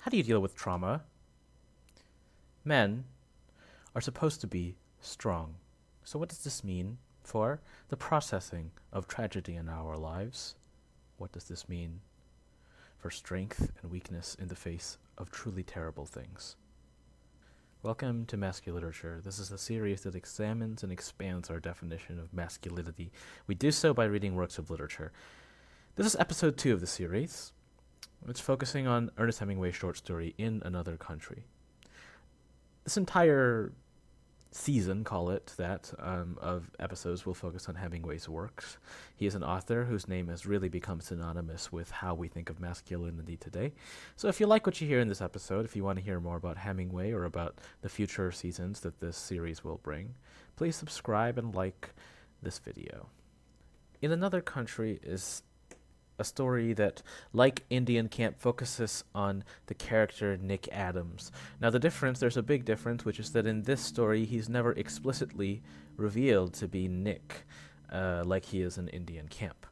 How do you deal with trauma? Men are supposed to be strong. So what does this mean for the processing of tragedy in our lives? What does this mean for strength and weakness in the face of truly terrible things? Welcome to Masculiterature. This is a series that examines and expands our definition of masculinity. We do so by reading works of literature. This is episode 2 of the series. It's focusing on Ernest Hemingway's short story, In Another Country. This entire season, call it that, of episodes will focus on Hemingway's works. He is an author whose name has really become synonymous with how we think of masculinity today. So if you like what you hear in this episode, if you want to hear more about Hemingway or about the future seasons that this series will bring, please subscribe and like this video. In Another Country is a story that, like Indian Camp, focuses on the character Nick Adams. Now there's a big difference, which is that in this story he's never explicitly revealed to be Nick, like he is in Indian Camp.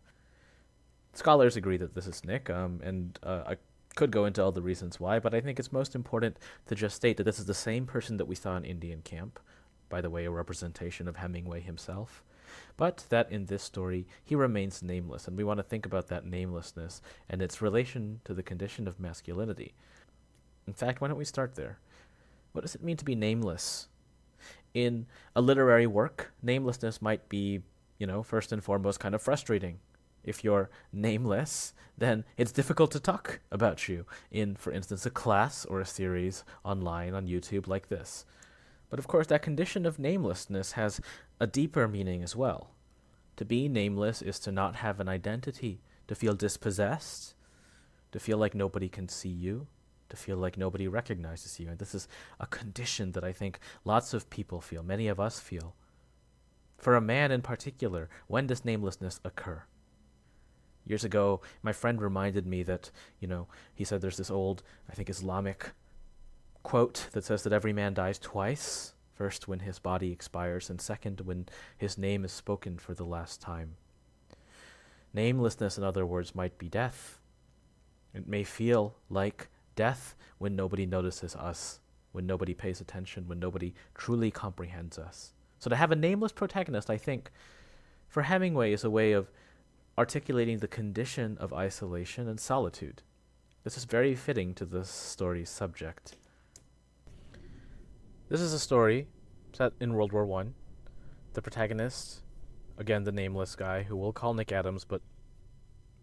Scholars agree that this is Nick, and I could go into all the reasons why, but I think it's most important to just state that this is the same person that we saw in Indian Camp, by the way, a representation of Hemingway himself, but that in this story he remains nameless, and we want to think about that namelessness and its relation to the condition of masculinity. In fact, why don't we start there? What does it mean to be nameless? In a literary work, namelessness might be, first and foremost kind of frustrating. If you're nameless, then it's difficult to talk about you in, for instance, a class or a series online on YouTube like this. But of course, that condition of namelessness has a deeper meaning as well. To be nameless is to not have an identity, to feel dispossessed, to feel like nobody can see you, to feel like nobody recognizes you. And this is a condition that I think lots of people feel, many of us feel. For a man in particular, when does namelessness occur? Years ago, my friend reminded me that, he said there's this old, I think, Islamic quote that says that every man dies twice. First, when his body expires, and second, when his name is spoken for the last time. Namelessness, in other words, might be death. It may feel like death when nobody notices us, when nobody pays attention, when nobody truly comprehends us. So to have a nameless protagonist, I think, for Hemingway is a way of articulating the condition of isolation and solitude. This is very fitting to this story's subject. This is a story set in World War I. The protagonist, again the nameless guy, who we'll call Nick Adams, but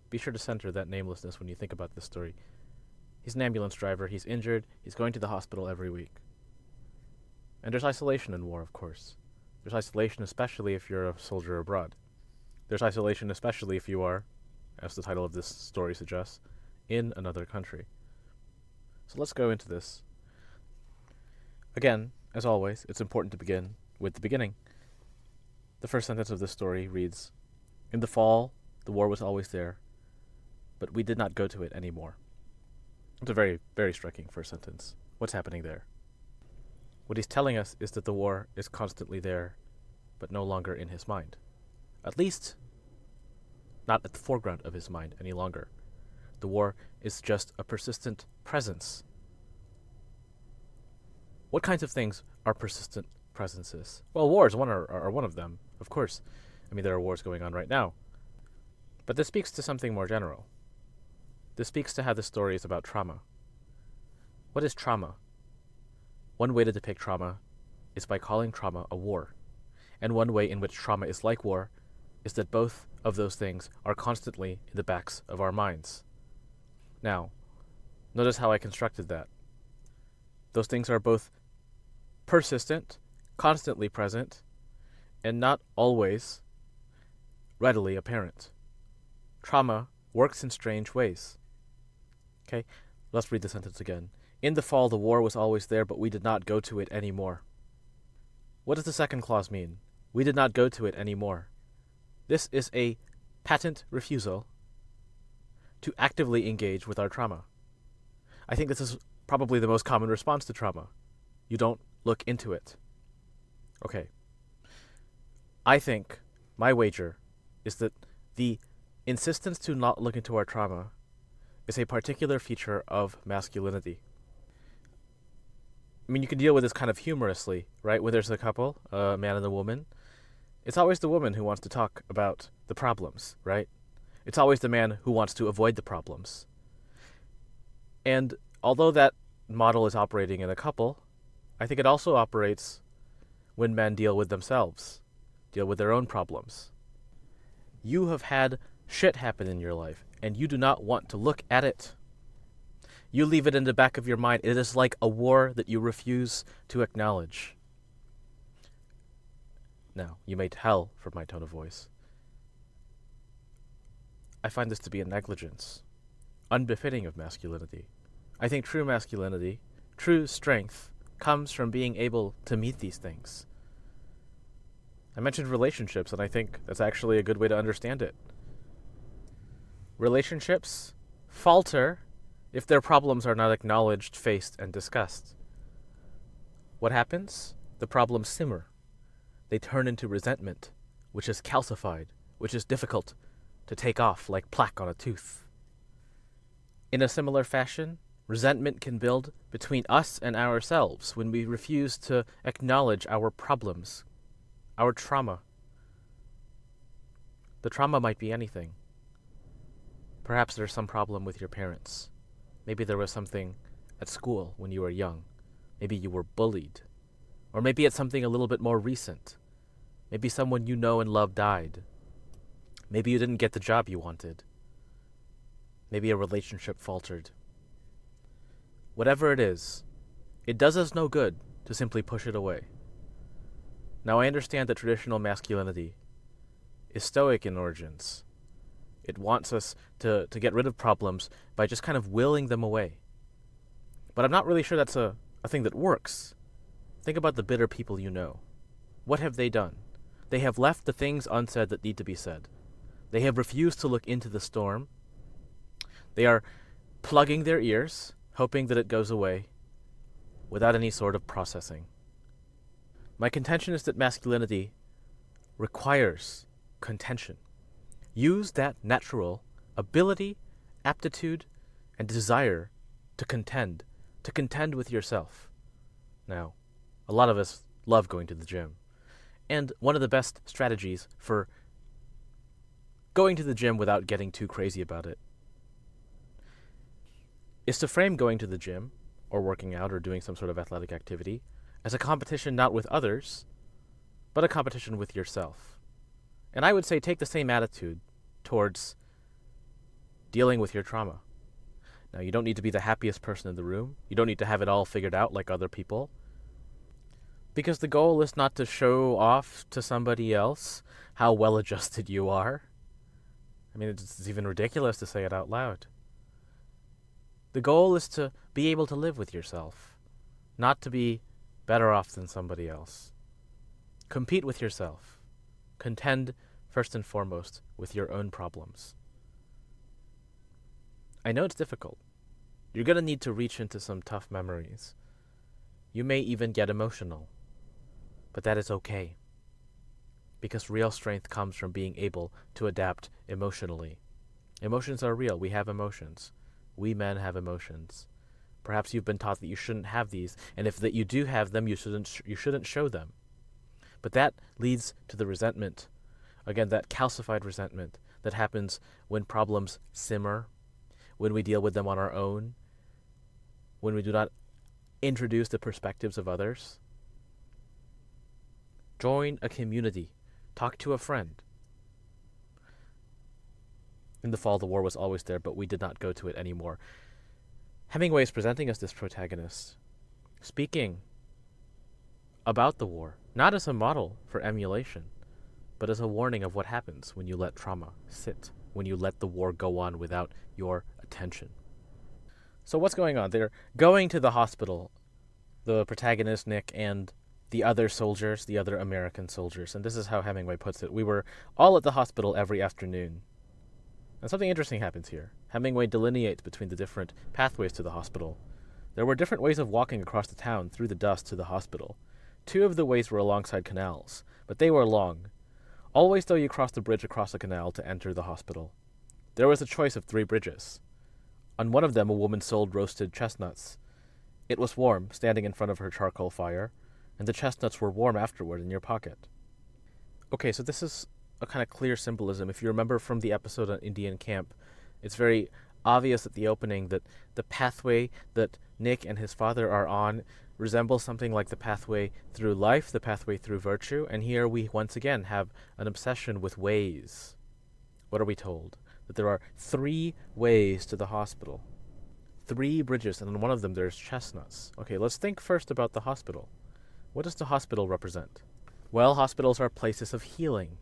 be sure to center that namelessness when you think about this story. He's an ambulance driver, he's injured, he's going to the hospital every week. And there's isolation in war, of course. There's isolation especially if you're a soldier abroad. There's isolation especially if you are, as the title of this story suggests, in another country. So let's go into this. Again, as always, it's important to begin with the beginning. The first sentence of this story reads, "In the fall, the war was always there, but we did not go to it anymore." It's a very, very striking first sentence. What's happening there? What he's telling us is that the war is constantly there, but no longer in his mind. At least, not at the foreground of his mind any longer. The war is just a persistent presence. What kinds of things are persistent presences? Well, wars are one of them, of course. There are wars going on right now. But this speaks to something more general. This speaks to how the story is about trauma. What is trauma? One way to depict trauma is by calling trauma a war. And one way in which trauma is like war is that both of those things are constantly in the backs of our minds. Now, notice how I constructed that. Those things are both persistent, constantly present, and not always readily apparent. Trauma works in strange ways. Okay, let's read the sentence again. In the fall, the war was always there, but we did not go to it anymore. What does the second clause mean? We did not go to it anymore. This is a patent refusal to actively engage with our trauma. I think this is probably the most common response to trauma. You don't look into it. Okay. I think my wager is that the insistence to not look into our trauma is a particular feature of masculinity. you can deal with this kind of humorously, right? When there's a couple, a man and a woman, it's always the woman who wants to talk about the problems, right? It's always the man who wants to avoid the problems. And although that model is operating in a couple, I think it also operates when men deal with themselves, deal with their own problems. You have had shit happen in your life, and you do not want to look at it. You leave it in the back of your mind. It is like a war that you refuse to acknowledge. Now, you may tell from my tone of voice, I find this to be a negligence, unbefitting of masculinity. I think true masculinity, true strength, comes from being able to meet these things. I mentioned relationships, and I think that's actually a good way to understand it. Relationships falter if their problems are not acknowledged, faced, and discussed. What happens? The problems simmer. They turn into resentment, which is calcified, which is difficult to take off like plaque on a tooth. In a similar fashion, resentment can build between us and ourselves when we refuse to acknowledge our problems, our trauma. The trauma might be anything. Perhaps there's some problem with your parents. Maybe there was something at school when you were young. Maybe you were bullied. Or maybe it's something a little bit more recent. Maybe someone you know and love died. Maybe you didn't get the job you wanted. Maybe a relationship faltered. Whatever it is, it does us no good to simply push it away. Now, I understand that traditional masculinity is stoic in origins. It wants us to get rid of problems by just kind of willing them away. But I'm not really sure that's a thing that works. Think about the bitter people you know. What have they done? They have left the things unsaid that need to be said. They have refused to look into the storm. They are plugging their ears, hoping that it goes away, without any sort of processing. My contention is that masculinity requires contention. Use that natural ability, aptitude, and desire to contend with yourself. Now, a lot of us love going to the gym. And one of the best strategies for going to the gym without getting too crazy about it is to frame going to the gym, or working out, or doing some sort of athletic activity, as a competition not with others, but a competition with yourself. And I would say take the same attitude towards dealing with your trauma. Now, you don't need to be the happiest person in the room. You don't need to have it all figured out like other people. Because the goal is not to show off to somebody else how well-adjusted you are. I mean, it's even ridiculous to say it out loud. The goal is to be able to live with yourself, not to be better off than somebody else. Compete with yourself. Contend, first and foremost, with your own problems. I know it's difficult. You're going to need to reach into some tough memories. You may even get emotional. But that is okay. Because real strength comes from being able to adapt emotionally. Emotions are real. We have emotions. We men have emotions. Perhaps you've been taught that you shouldn't have these, and if that you do have them, you shouldn't show them. But that leads to the resentment. Again, that calcified resentment that happens when problems simmer, when we deal with them on our own, when we do not introduce the perspectives of others. Join a community. Talk to a friend. In the fall, the war was always there, but we did not go to it anymore. Hemingway is presenting us this protagonist, speaking about the war, not as a model for emulation, but as a warning of what happens when you let trauma sit, when you let the war go on without your attention. So what's going on? They're going to the hospital, the protagonist, Nick, and the other soldiers, the other American soldiers. And this is how Hemingway puts it. We were all at the hospital every afternoon. And something interesting happens here. Hemingway delineates between the different pathways to the hospital. There were different ways of walking across the town through the dust to the hospital. 2 of the ways were alongside canals, but they were long. Always, though, you crossed the bridge across a canal to enter the hospital. There was a choice of 3 bridges. On one of them, a woman sold roasted chestnuts. It was warm, standing in front of her charcoal fire, and the chestnuts were warm afterward in your pocket. Okay, so this is a kind of clear symbolism. If you remember from the episode on Indian Camp, it's very obvious at the opening that the pathway that Nick and his father are on resembles something like the pathway through life, the pathway through virtue, and here we once again have an obsession with ways. What are we told? That there are 3 ways to the hospital. 3 bridges, and on one of them there's chestnuts. Okay, let's think first about the hospital. What does the hospital represent? Well, hospitals are places of healing.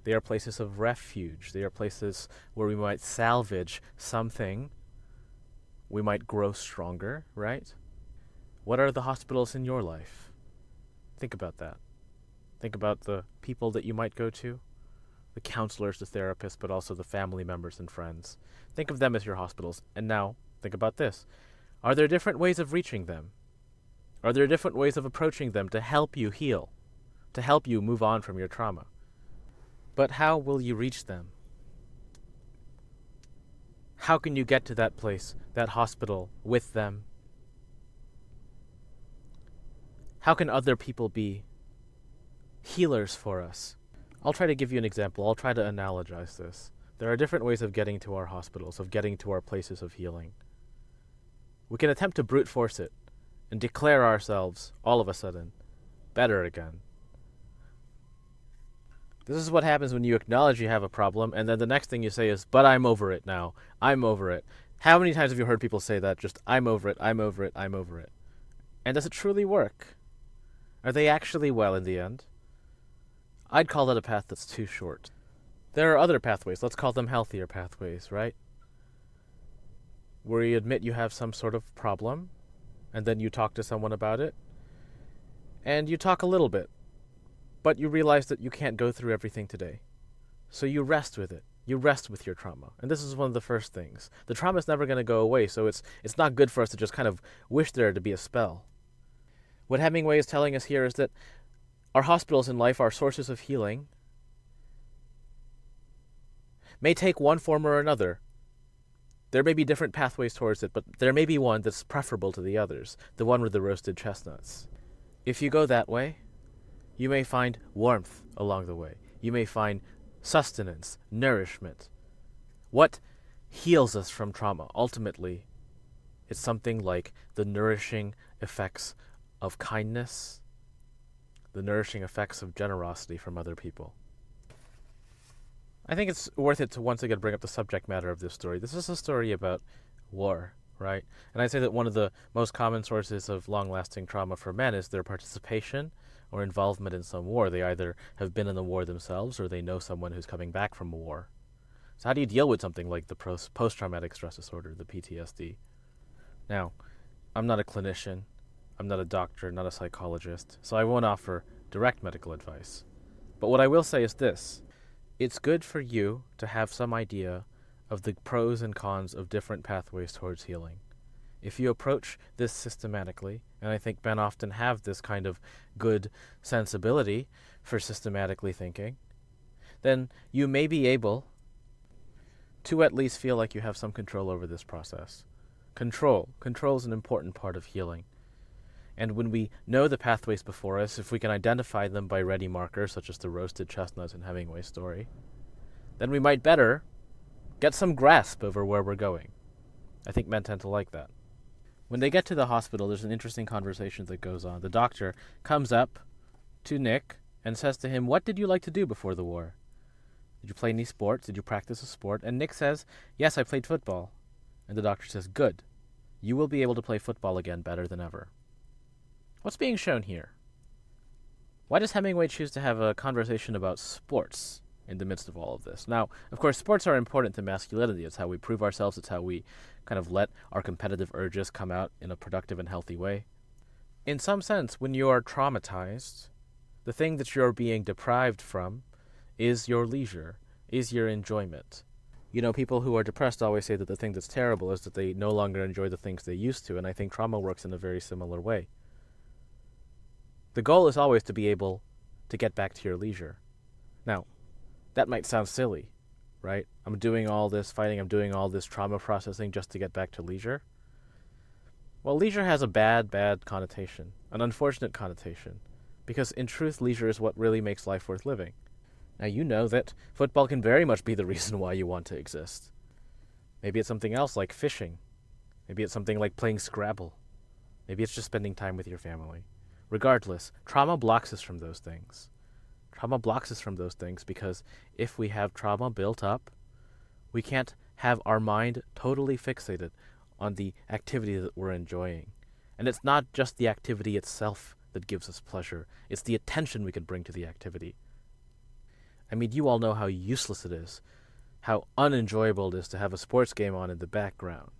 They are places of refuge. They are places where we might salvage something. We might grow stronger, right? What are the hospitals in your life? Think about that. Think about the people that you might go to, the counselors, the therapists, but also the family members and friends. Think of them as your hospitals. And now, think about this. Are there different ways of reaching them? Are there different ways of approaching them to help you heal, to help you move on from your trauma? But how will you reach them? How can you get to that place, that hospital, with them? How can other people be healers for us? I'll try to give you an example. I'll try to analogize this. There are different ways of getting to our hospitals, of getting to our places of healing. We can attempt to brute force it and declare ourselves, all of a sudden, better again. This is what happens when you acknowledge you have a problem, and then the next thing you say is, but I'm over it now. I'm over it. How many times have you heard people say that? Just, I'm over it, I'm over it, I'm over it. And does it truly work? Are they actually well in the end? I'd call that a path that's too short. There are other pathways. Let's call them healthier pathways, right? Where you admit you have some sort of problem, and then you talk to someone about it, and you talk a little bit, but you realize that you can't go through everything today. So you rest with it. You rest with your trauma. And this is one of the first things. The trauma is never going to go away, so it's not good for us to just kind of wish there to be a spell. What Hemingway is telling us here is that our hospitals in life, our sources of healing, may take one form or another. There may be different pathways towards it, but there may be one that's preferable to the others, the one with the roasted chestnuts. If you go that way, you may find warmth along the way. You may find sustenance, nourishment. What heals us from trauma? Ultimately, it's something like the nourishing effects of kindness, the nourishing effects of generosity from other people. I think it's worth it to once again bring up the subject matter of this story. This is a story about war, right? And I'd say that one of the most common sources of long-lasting trauma for men is their participation or involvement in some war. They either have been in the war themselves or they know someone who's coming back from a war. So how do you deal with something like the post-traumatic stress disorder, the PTSD? Now, I'm not a clinician. I'm not a doctor, not a psychologist, so I won't offer direct medical advice. But what I will say is this. It's good for you to have some idea of the pros and cons of different pathways towards healing. If you approach this systematically, and I think men often have this kind of good sensibility for systematically thinking, then you may be able to at least feel like you have some control over this process. Control is an important part of healing. And when we know the pathways before us, if we can identify them by ready markers, such as the roasted chestnuts in Hemingway's story, then we might better get some grasp over where we're going. I think men tend to like that. When they get to the hospital, there's an interesting conversation that goes on. The doctor comes up to Nick and says to him, "What did you like to do before the war? Did you play any sports? Did you practice a sport?" And Nick says, "Yes, I played football." And the doctor says, "Good. You will be able to play football again better than ever." What's being shown here? Why does Hemingway choose to have a conversation about sports in the midst of all of this? Now, of course, sports are important to masculinity. It's how we prove ourselves. It's how we kind of let our competitive urges come out in a productive and healthy way. In some sense, when you are traumatized, the thing that you're being deprived from is your leisure, is your enjoyment. You know, people who are depressed always say that the thing that's terrible is that they no longer enjoy the things they used to, and I think trauma works in a very similar way. The goal is always to be able to get back to your leisure. Now, that might sound silly, right? I'm doing all this fighting, I'm doing all this trauma processing just to get back to leisure. Well, leisure has a bad connotation, an unfortunate connotation, because in truth, leisure is what really makes life worth living. Now, you know that football can very much be the reason why you want to exist. Maybe it's something else like fishing. Maybe it's something like playing Scrabble. Maybe it's just spending time with your family. Regardless, trauma blocks us from those things. Trauma blocks us from those things because if we have trauma built up, we can't have our mind totally fixated on the activity that we're enjoying. And it's not just the activity itself that gives us pleasure. It's the attention we can bring to the activity. I mean, you all know how useless it is, how unenjoyable it is to have a sports game on in the background.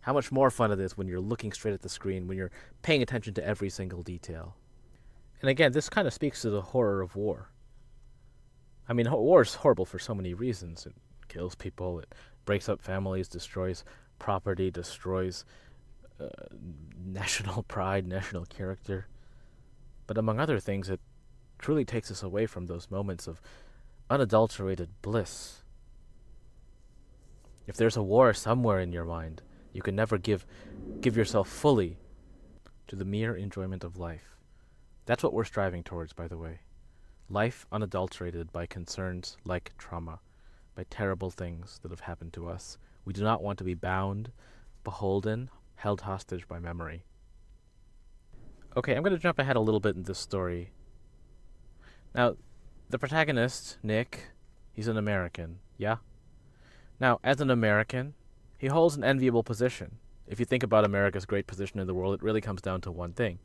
How much more fun it is when you're looking straight at the screen, when you're paying attention to every single detail. And again, this kind of speaks to the horror of war. I mean, war is horrible for so many reasons. It kills people, it breaks up families, destroys property, destroys national pride, national character. But among other things, it truly takes us away from those moments of unadulterated bliss. If there's a war somewhere in your mind, you can never give yourself fully to the mere enjoyment of life. That's what we're striving towards, by the way. Life unadulterated by concerns like trauma, by terrible things that have happened to us. We do not want to be bound, beholden, held hostage by memory. Okay, I'm going to jump ahead a little bit in this story. Now, the protagonist, Nick, he's an American, yeah? Now, as an American, he holds an enviable position. If you think about America's great position in the world, it really comes down to one thing.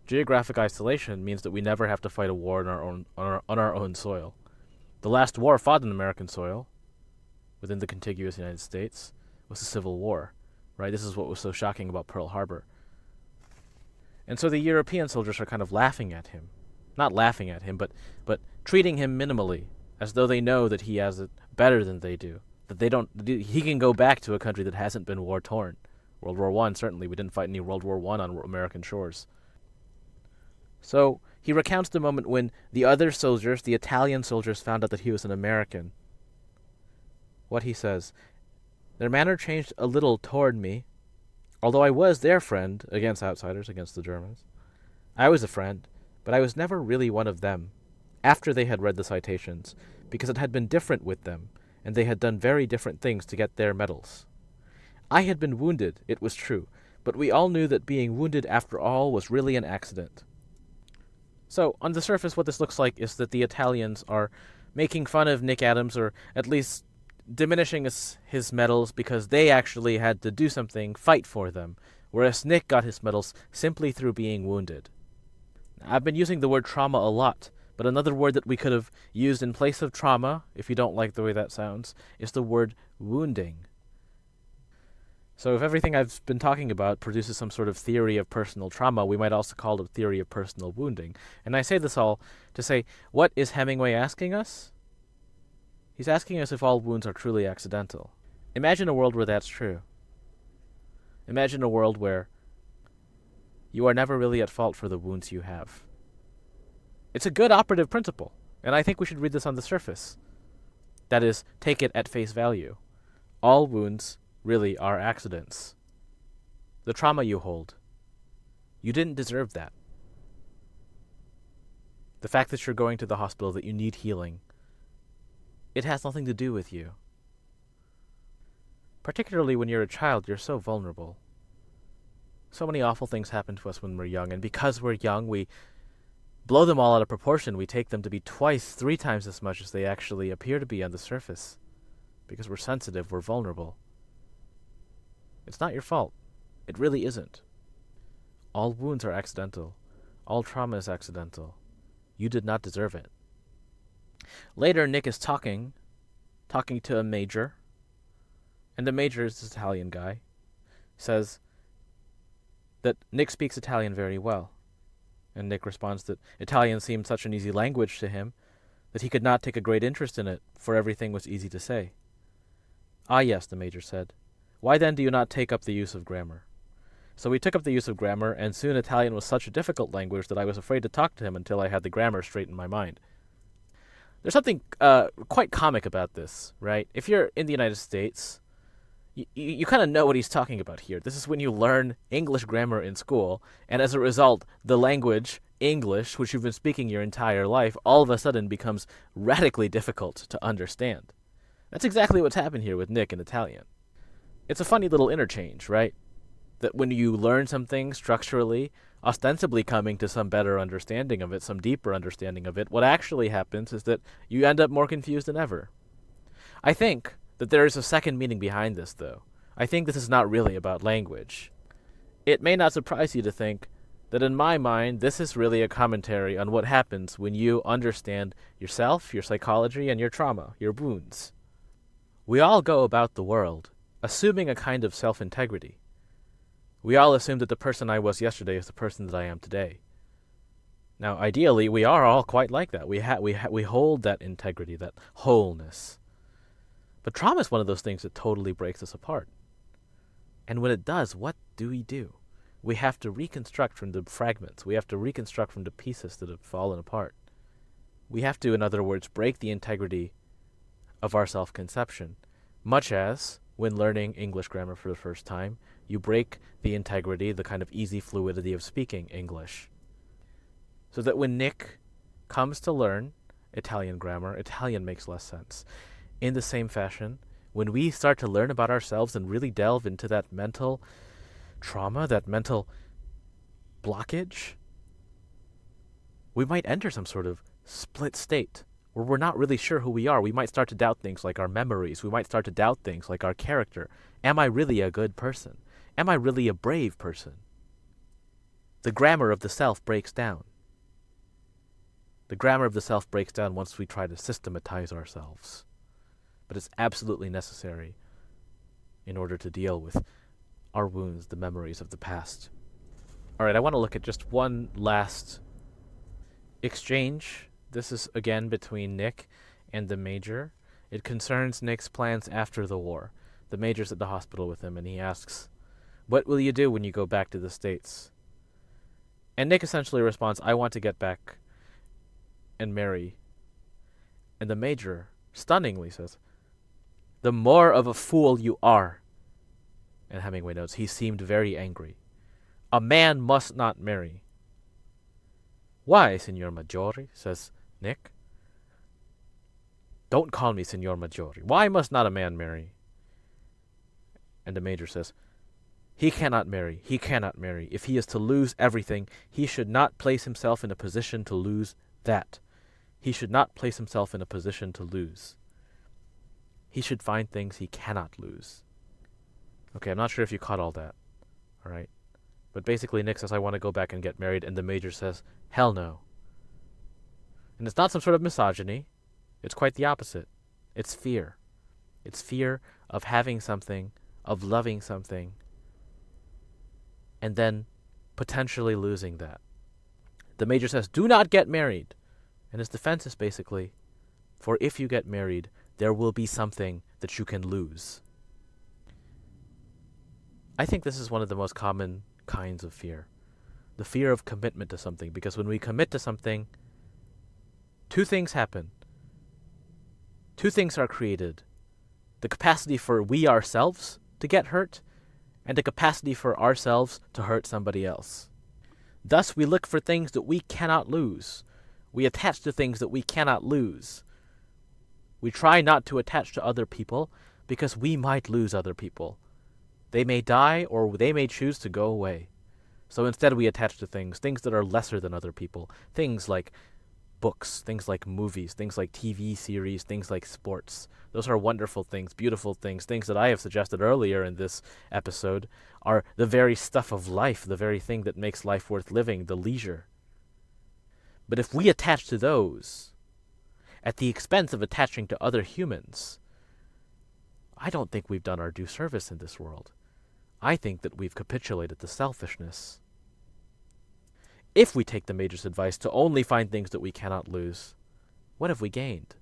Geographic isolation means that we never have to fight a war on our own soil. The last war fought on American soil, within the contiguous United States, was the Civil War, right? This is what was so shocking about Pearl Harbor. And so the European soldiers are kind of laughing at him. Not laughing at him, but treating him minimally, as though they know that he has it better than they do. That he can go back to a country that hasn't been war-torn. World War I, certainly. We didn't fight any World War I on American shores. So he recounts the moment when the other soldiers, the Italian soldiers, found out that he was an American. What he says, "Their manner changed a little toward me, although I was their friend against outsiders, against the Germans. I was a friend, but I was never really one of them, after they had read the citations, because it had been different with them, and they had done very different things to get their medals. I had been wounded, it was true, but we all knew that being wounded after all was really an accident." So, on the surface, what this looks like is that the Italians are making fun of Nick Adams, or at least diminishing his medals because they actually had to do something, fight for them, whereas Nick got his medals simply through being wounded. I've been using the word trauma a lot, but another word that we could have used in place of trauma, if you don't like the way that sounds, is the word wounding. So if everything I've been talking about produces some sort of theory of personal trauma, we might also call it a theory of personal wounding. And I say this all to say, what is Hemingway asking us? He's asking us if all wounds are truly accidental. Imagine a world where that's true. Imagine a world where you are never really at fault for the wounds you have. It's a good operative principle, and I think we should read this on the surface. That is, take it at face value. All wounds really are accidents. The trauma you hold, you didn't deserve that. The fact that you're going to the hospital, that you need healing, it has nothing to do with you. Particularly when you're a child, you're so vulnerable. So many awful things happen to us when we're young, and because we're young, we blow them all out of proportion. We take them to be 2x, 3 times as much as they actually appear to be on the surface. Because we're sensitive, we're vulnerable. It's not your fault. It really isn't. All wounds are accidental. All trauma is accidental. You did not deserve it. Later, Nick is talking to a major, and the major is this Italian guy, says that Nick speaks Italian very well. And Nick responds that Italian seemed such an easy language to him that he could not take a great interest in it, for everything was easy to say. "Ah, yes," the major said. "Why then do you not take up the use of grammar?" So we took up the use of grammar, and soon Italian was such a difficult language that I was afraid to talk to him until I had the grammar straight in my mind. There's something quite comic about this, right? If you're in the United States, You kind of know what he's talking about here. This is when you learn English grammar in school, and as a result, the language, English, which you've been speaking your entire life, all of a sudden becomes radically difficult to understand. That's exactly what's happened here with Nick in Italian. It's a funny little interchange, right? That when you learn something structurally, ostensibly coming to some better understanding of it, some deeper understanding of it, what actually happens is that you end up more confused than ever. I think that there is a second meaning behind this, though. I think this is not really about language. It may not surprise you to think that in my mind, this is really a commentary on what happens when you understand yourself, your psychology, and your trauma, your wounds. We all go about the world assuming a kind of self-integrity. We all assume that the person I was yesterday is the person that I am today. Now, ideally, we are all quite like that. We hold that integrity, that wholeness. But trauma is one of those things that totally breaks us apart. And when it does, what do? We have to reconstruct from the fragments. We have to reconstruct from the pieces that have fallen apart. We have to, in other words, break the integrity of our self-conception, much as when learning English grammar for the first time, you break the integrity, the kind of easy fluidity of speaking English. So that when Nick comes to learn Italian grammar, Italian makes less sense. In the same fashion, when we start to learn about ourselves and really delve into that mental trauma, that mental blockage, we might enter some sort of split state where we're not really sure who we are. We might start to doubt things like our memories. We might start to doubt things like our character. Am I really a good person? Am I really a brave person? The grammar of the self breaks down. The grammar of the self breaks down once we try to systematize ourselves. But it's absolutely necessary in order to deal with our wounds, the memories of the past. All right, I want to look at just one last exchange. This is, again, between Nick and the Major. It concerns Nick's plans after the war. The Major's at the hospital with him, and he asks, "What will you do when you go back to the States?" And Nick essentially responds, "I want to get back and marry." And the Major stunningly says, "The more of a fool you are." And Hemingway notes, he seemed very angry. "A man must not marry." "Why, Signor Maggiore?" says Nick. "Don't call me Signor Maggiore. Why must not a man marry?" And the Major says, He cannot marry. He cannot marry. If he is to lose everything, he should not place himself in a position to lose that. He should not place himself in a position to lose. He should find things he cannot lose." Okay, I'm not sure if you caught all that. All right. But basically, Nick says, "I want to go back and get married," and the Major says, "Hell no." And it's not some sort of misogyny. It's quite the opposite. It's fear. It's fear of having something, of loving something, and then potentially losing that. The Major says, "Do not get married." And his defense is basically, for if you get married, there will be something that you can lose. I think this is one of the most common kinds of fear. The fear of commitment to something. Because when we commit to something, two things happen. Two things are created. The capacity for we ourselves to get hurt, and the capacity for ourselves to hurt somebody else. Thus, we look for things that we cannot lose. We attach to things that we cannot lose. We try not to attach to other people because we might lose other people. They may die or they may choose to go away. So instead we attach to things that are lesser than other people. Things like books, things like movies, things like TV series, things like sports. Those are wonderful things, beautiful things, things that I have suggested earlier in this episode are the very stuff of life, the very thing that makes life worth living, the leisure. But if we attach to those at the expense of attaching to other humans, I don't think we've done our due service in this world. I think that we've capitulated to selfishness. If we take the Major's advice to only find things that we cannot lose, what have we gained?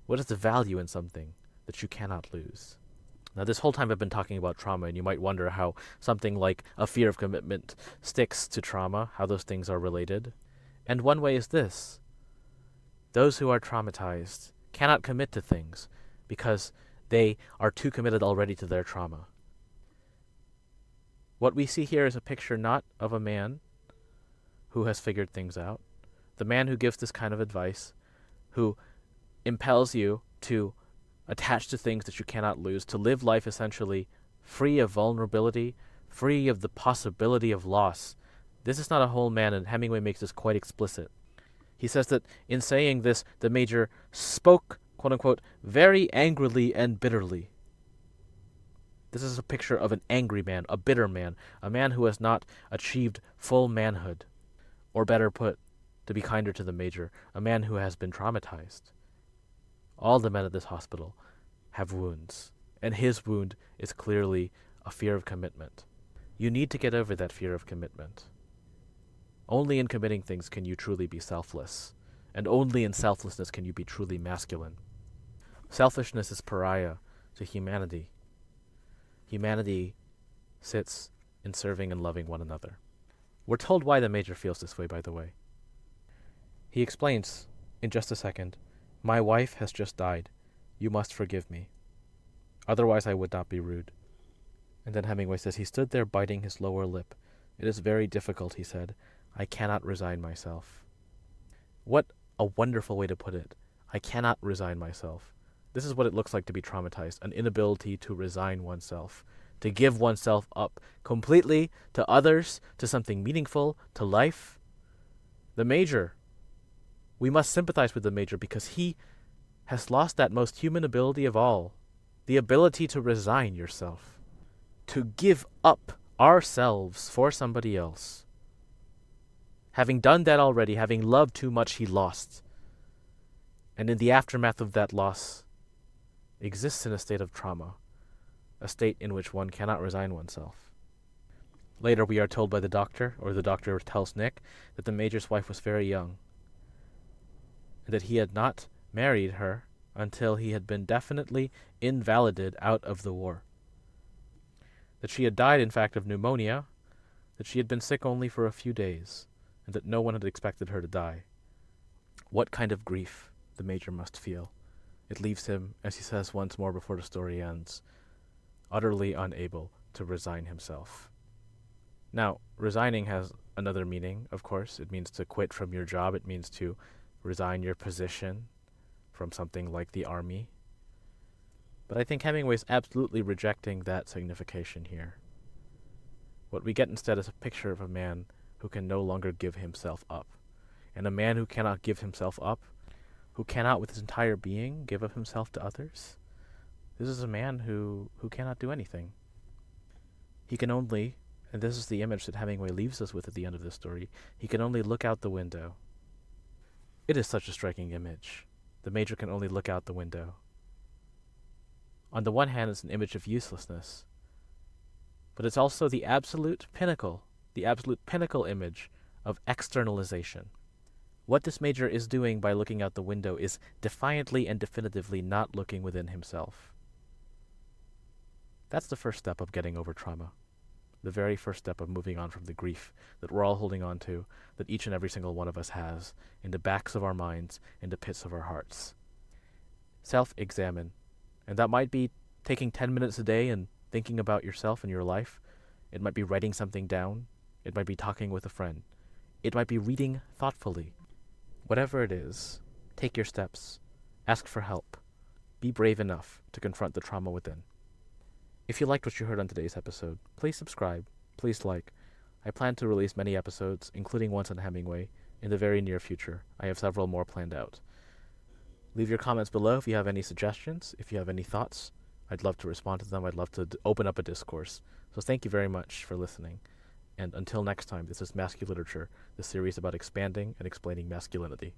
What is the value in something that you cannot lose? Now, this whole time I've been talking about trauma, and you might wonder how something like a fear of commitment sticks to trauma, how those things are related. And one way is this. Those who are traumatized cannot commit to things because they are too committed already to their trauma. What we see here is a picture not of a man who has figured things out, the man who gives this kind of advice, who impels you to attach to things that you cannot lose, to live life essentially free of vulnerability, free of the possibility of loss. This is not a whole man, and Hemingway makes this quite explicit. He says that in saying this, the Major spoke, quote-unquote, very angrily and bitterly. This is a picture of an angry man, a bitter man, a man who has not achieved full manhood. Or better put, to be kinder to the Major, a man who has been traumatized. All the men at this hospital have wounds, and his wound is clearly a fear of commitment. You need to get over that fear of commitment. Only in committing things can you truly be selfless, and only in selflessness can you be truly masculine. Selfishness is pariah to humanity. Humanity sits in serving and loving one another. We're told why the Major feels this way, by the way. He explains in just a second, "My wife has just died. You must forgive me. Otherwise I would not be rude." And then Hemingway says he stood there biting his lower lip. "It is very difficult," he said. "I cannot resign myself." What a wonderful way to put it. I cannot resign myself. This is what it looks like to be traumatized, an inability to resign oneself, to give oneself up completely to others, to something meaningful, to life. The Major, we must sympathize with the Major because he has lost that most human ability of all, the ability to resign yourself, to give up ourselves for somebody else. Having done that already, having loved too much, he lost. And in the aftermath of that loss, exists in a state of trauma, a state in which one cannot resign oneself. Later we are told by the doctor, or the doctor tells Nick, that the Major's wife was very young, and that he had not married her until he had been definitely invalided out of the war. That she had died, in fact, of pneumonia, that she had been sick only for a few days, and that no one had expected her to die. What kind of grief the Major must feel. It leaves him, as he says once more before the story ends, utterly unable to resign himself. Now, resigning has another meaning, of course. It means to quit from your job. It means to resign your position from something like the army. But I think Hemingway's absolutely rejecting that signification here. What we get instead is a picture of a man who can no longer give himself up. And a man who cannot give himself up, who cannot with his entire being give up himself to others, this is a man who cannot do anything. He can only, and this is the image that Hemingway leaves us with at the end of this story, he can only look out the window. It is such a striking image. The Major can only look out the window. On the one hand, it's an image of uselessness, but it's also the absolute pinnacle image of externalization. What this Major is doing by looking out the window is defiantly and definitively not looking within himself. That's the first step of getting over trauma. The very first step of moving on from the grief that we're all holding on to, that each and every single one of us has, in the backs of our minds, in the pits of our hearts. Self-examine. And that might be taking 10 minutes a day and thinking about yourself and your life. It might be writing something down. It might be talking with a friend. It might be reading thoughtfully. Whatever it is, take your steps. Ask for help. Be brave enough to confront the trauma within. If you liked what you heard on today's episode, please subscribe, please like. I plan to release many episodes, including ones on Hemingway, in the very near future. I have several more planned out. Leave your comments below if you have any suggestions, if you have any thoughts. I'd love to respond to them. I'd love to open up a discourse. So thank you very much for listening. And until next time, this is Masculiterature, the series about expanding and explaining masculinity.